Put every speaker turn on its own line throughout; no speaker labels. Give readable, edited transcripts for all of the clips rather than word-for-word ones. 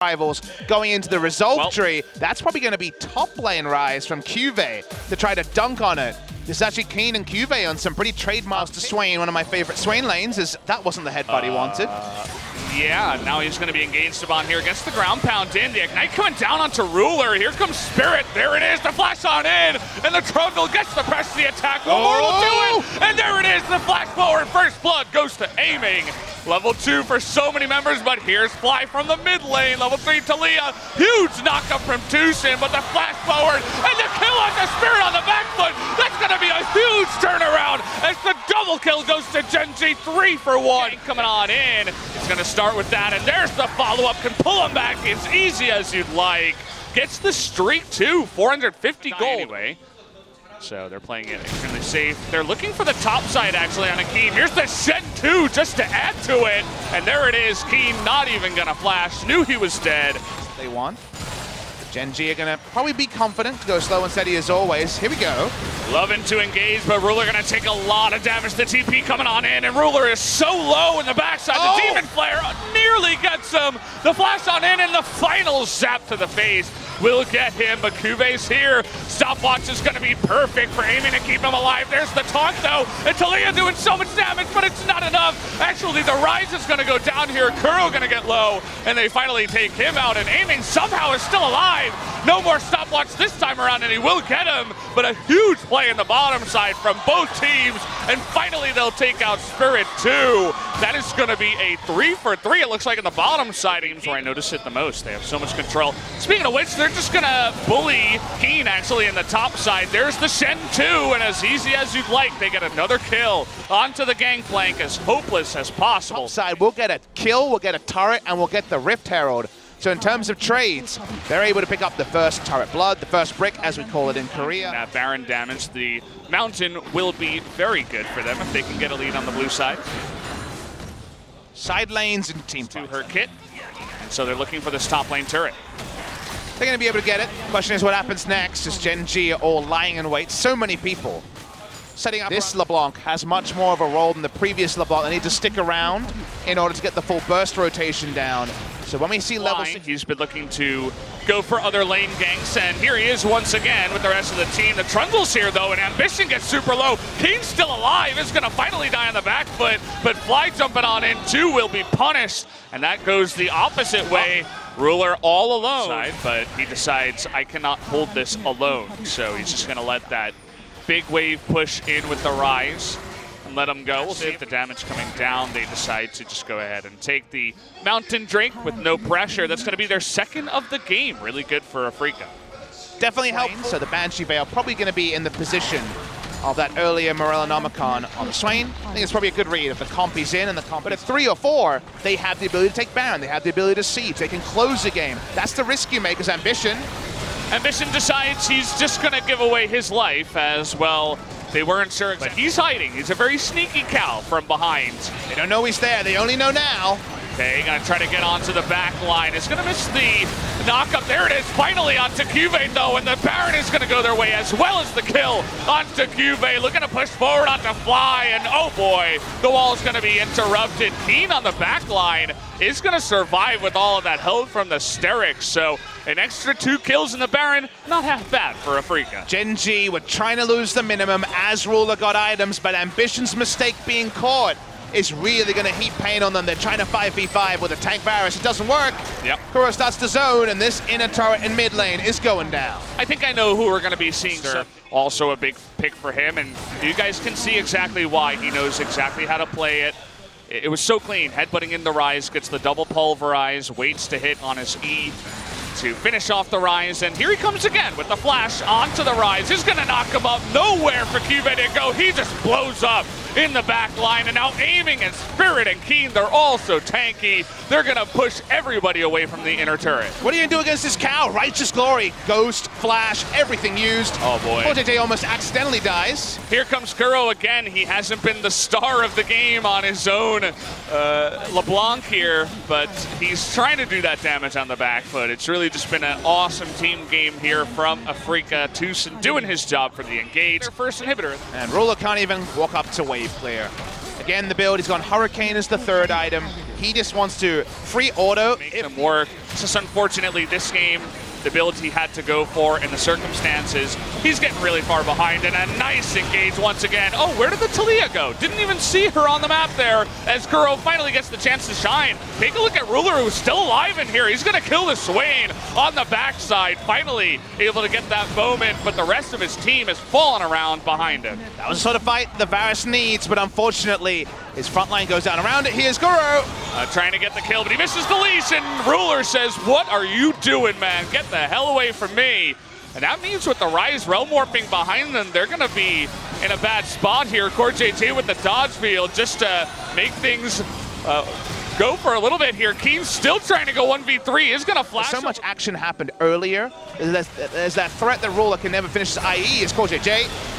rivals going into the result tree. That's probably going to be top lane rise from Cuvee to try to dunk on it. This is actually Keen and Cuvee on some pretty trademarks to Swain. One of my favorite Swain lanes is that wasn't the headbutt he wanted.
Yeah, now he's going to be engaged upon here. Gets the ground pound in. The Ignite coming down onto Ruler. Here comes Spirit. There it is. The flash on in. And the Trundle gets the press to the attack. One more will do it. And there it is. The flash forward. First blood goes to aiming. Level 2 for so many members, but here's Fly from the mid lane. Level 3, Talia. Huge knockup from Tucson, but the flash forward and the kill on the Spirit on the back foot. That's going to be a huge turnaround as the double kill goes to Gen.G. 3 for 1. Coming on in. He's going to start with that, and there's the follow-up. Can pull him back as easy as you'd like. Gets the streak too, 450 gold. Anyway. So they're playing it extremely safe. They're looking for the top side actually on a Keen. Here's the Shen 2 just to add to it. And there it is. Keen not even gonna flash. Knew he was dead.
They won. Gen.G are gonna probably be confident to go slow and steady as always. Here we go.
Loving to engage, but Ruler gonna take a lot of damage. The TP coming on in, and Ruler is so low in the backside. The Demon Flare nearly gets him. The flash on in, and the final zap to the face will get him, but Cuvee's here. Stopwatch is gonna be perfect for aiming to keep him alive. There's the taunt though, and Talia doing so much damage, but it's not enough. Actually, the Rise is gonna go down here. Kuro gonna get low, and they finally take him out, and aiming somehow is still alive. No more stopwatch this time around, and he will get him, but a huge play in the bottom side from both teams, and finally they'll take out Spirit 2. That is gonna be a 3 for 3, it looks like, in the bottom side. Games where I notice it the most. They have so much control. Speaking of which, they're just gonna bully Keen actually in the top side. There's the Shen 2, and as easy as you'd like, they get another kill onto the gangplank, as hopeless as possible.
Top side, we'll get a kill, we'll get a turret, and we'll get the Rift Herald. So in terms of trades, they're able to pick up the first turret blood, the first brick, as we call it in Korea.
That Baron damage, the Mountain will be very good for them if they can get a lead on the blue side.
Side lanes and team
to her kit, and so they're looking for this top lane turret.
They're going to be able to get it. Question is what happens next as Gen.G are all lying in wait. So many people setting up. This LeBlanc has much more of a role than the previous LeBlanc. They need to stick around in order to get the full burst rotation down. So when we see level 6,
he's been looking to go for other lane ganks, and here he is once again with the rest of the team. The Trundle's here though, and Ambition gets super low. Keen's still alive, is gonna finally die on the back foot, but Fly jumping on in too will be punished, and that goes the opposite way. Ruler all alone, but he decides I cannot hold this alone, so he's just gonna let that big wave push in with the Rise and let him go. We'll see if the damage coming down, they decide to just go ahead and take the Mountain Drink with no pressure. That's going to be their second of the game. Really good for Afreeca.
Definitely helpful. So the Banshee Veil probably going to be in the position of that earlier Morellonomicon on the Swain. I think it's probably a good read if the comp is in and the comp. But at 3 or 4, they have the ability to take Baron. They have the ability to siege. They can close the game. That's the risk you make as Ambition.
Ambition decides he's just going to give away his life as well. They weren't sure, but he's hiding. He's a very sneaky cow from behind.
They don't know he's there. They only know now.
Okay, gonna try to get onto the back line. It's gonna miss the knockup. There it is, finally onto Cuvee though, and the Baron is gonna go their way as well as the kill onto Cuvee. Looking to push forward onto Fly, and oh boy, the wall's gonna be interrupted. Keen on the back line is gonna survive with all of that health from the Sterix, so an extra 2 kills in the Baron, not half bad for Afreeca.
Gen.G were trying to lose the minimum as Ruler got items, but Ambition's mistake being caught is really going to heap pain on them. They're trying to 5v5 with a tank Varus. It doesn't work.
Yep.
Kuro starts to zone, and this inner turret in mid lane is going down.
I think I know who we're going to be seeing. Also a big pick for him, and you guys can see exactly why. He knows exactly how to play it. It was so clean. Headbutting in the Rise, gets the double pulverize, waits to hit on his E to finish off the Rise, and here he comes again with the flash onto the Rise. He's going to knock him up. Nowhere for Cuvee to go. He just blows up in the back line, and now aiming and Spirit and Keen, they're all so tanky. They're going to push everybody away from the inner turret.
What are you going to do against this cow? Righteous Glory, Ghost, Flash, everything used.
Oh boy.
Forte almost accidentally dies.
Here comes Kuro again. He hasn't been the star of the game on his own. LeBlanc here, but he's trying to do that damage on the back foot. It's really just been an awesome team game here from Afreeca. Tucson doing his job for the engage. Their first inhibitor.
And Ruler can't even walk up to wave clear. Again, the build, he's gone Hurricane as the 3rd item. He just wants to free auto.
Make them work. It's just unfortunately this game, the build he had to go for in the circumstances, he's getting really far behind, and a nice engage once again. Oh, where did the Talia go? Didn't even see her on the map there as Kuro finally gets the chance to shine. Take a look at Ruler, who's still alive in here. He's gonna kill the Swain on the backside, finally able to get that moment, but the rest of his team has fallen around behind him.
That was the sort of fight the Varus needs, but unfortunately, his front line goes down around it. Here's Kuro.
Trying to get the kill, but he misses the leash, and Ruler says, what are you doing, man? Get the hell away from me. And that means with the Rise Realm Warping behind them, they're going to be in a bad spot here. KazaLoLLCShighlights with the dodge field just to make things go for a little bit here. Keen's still trying to go 1v3. Is going to flash.
So much action happened earlier. There's that threat that Ruler can never finish, i.e. is KazaLoLLCShighlights.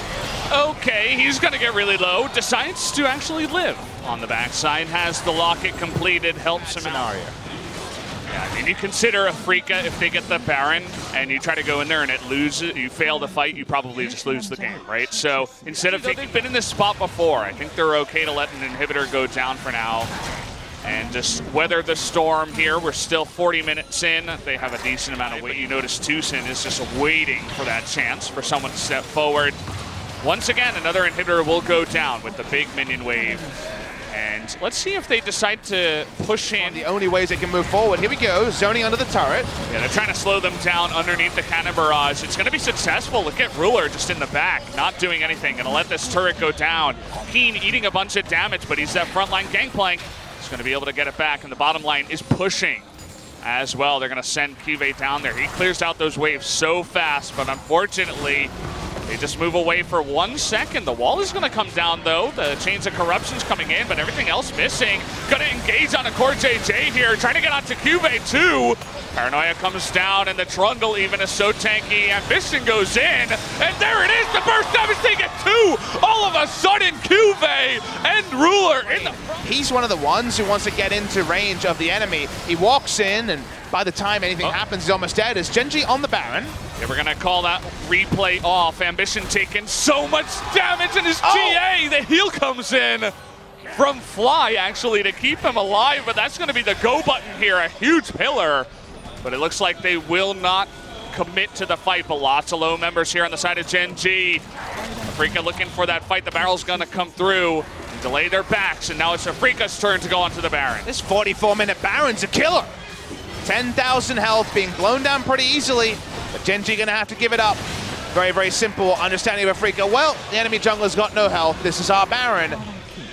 Okay, he's going to get really low. Decides to actually live on the backside. Has the locket completed. Helps him out. Yeah, I mean, you consider Afreeca, if they get the Baron and you try to go in there and it loses, you fail the fight, you probably just lose the game, right? So instead of they've been in this spot before, I think they're okay to let an inhibitor go down for now and just weather the storm here. We're still 40 minutes in. They have a decent amount of weight. You notice Tucson is just waiting for that chance for someone to step forward. Once again, another inhibitor will go down with the big minion wave. And let's see if they decide to push in.
The only ways they can move forward. Here we go, zoning under the turret.
Yeah, they're trying to slow them down underneath the cannon barrage. It's going to be successful. Look at Ruler just in the back, not doing anything. Going to let this turret go down. Keen eating a bunch of damage, but he's that frontline gangplank. He's going to be able to get it back, and the bottom line is pushing as well. They're going to send Cuvée down there. He clears out those waves so fast, but unfortunately, they just move away for 1 second. The wall is going to come down, though. The Chains of Corruption's coming in, but everything else missing. Going to engage on a KazaLoLLCShighlights here, trying to get onto Cuvée, too. Paranoia comes down, and the Trundle even is so tanky. Ambition goes in, and there it is. The burst damage, they get 2. All of a sudden, Cuvée and Ruler in the front.
He's one of the ones who wants to get into range of the enemy. He walks in, and by the time anything happens, he's almost dead. Is Gen.G on the Baron?
Yeah, we're going to call that replay off. Ambition taking so much damage in his GA. The heal comes in from Fly, actually, to keep him alive, but that's going to be the go button here. A huge pillar, but it looks like they will not commit to the fight, but lots of low members here on the side of Gen.G. Afreeca looking for that fight. The barrel's going to come through and delay their backs, and now it's Afreeca's turn to go onto the Baron.
This 44-minute Baron's a killer. 10,000 health, being blown down pretty easily, but Gen.G gonna have to give it up. Very, very simple understanding of Afreeca. Well, the enemy jungler's got no health. This is our Baron.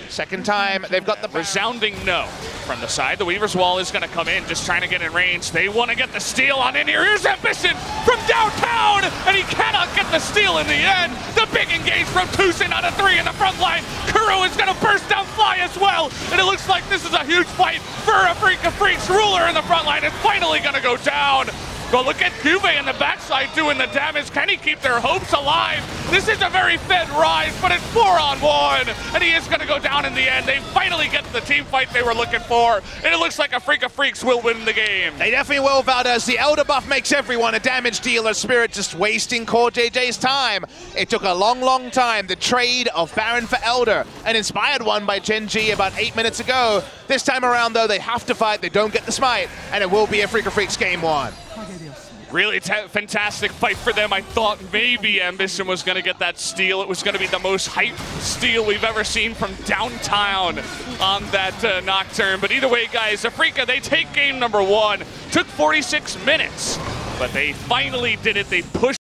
Second time they've got the Baron.
Resounding no from the side. The Weaver's Wall is gonna come in, just trying to get in range. They wanna get the steal on in here. Here's Ambition from downtown, and he cannot get the steal in the end. The big engage from Tucson on a 3 in the front line. Kuro is gonna burst down Fly as well, and it looks like this is a huge fight for Afreeca Freecs. Ruler in the front line is finally gonna go down. But look at Cuvée in the backside doing the damage. Can he keep their hopes alive? This is a very fed Rise, but it's 4-on-1, and he is going to go down in the end. They finally get the team fight they were looking for, and it looks like Afreeca Freecs will win the game.
They definitely will, Valdez. The Elder buff makes everyone a damage dealer. Spirit just wasting KazaLoLLCShighlights' time. It took a long, long time. The trade of Baron for Elder, an inspired one by Gen.G about 8 minutes ago. This time around, though, they have to fight. They don't get the smite, and it will be Afreeca Freecs game 1.
Really fantastic fight for them. I thought maybe Ambition was going to get that steal. It was going to be the most hyped steal we've ever seen from downtown on that Nocturne. But either way, guys, Afreeca, they take game number 1. Took 46 minutes, but they finally did it. They pushed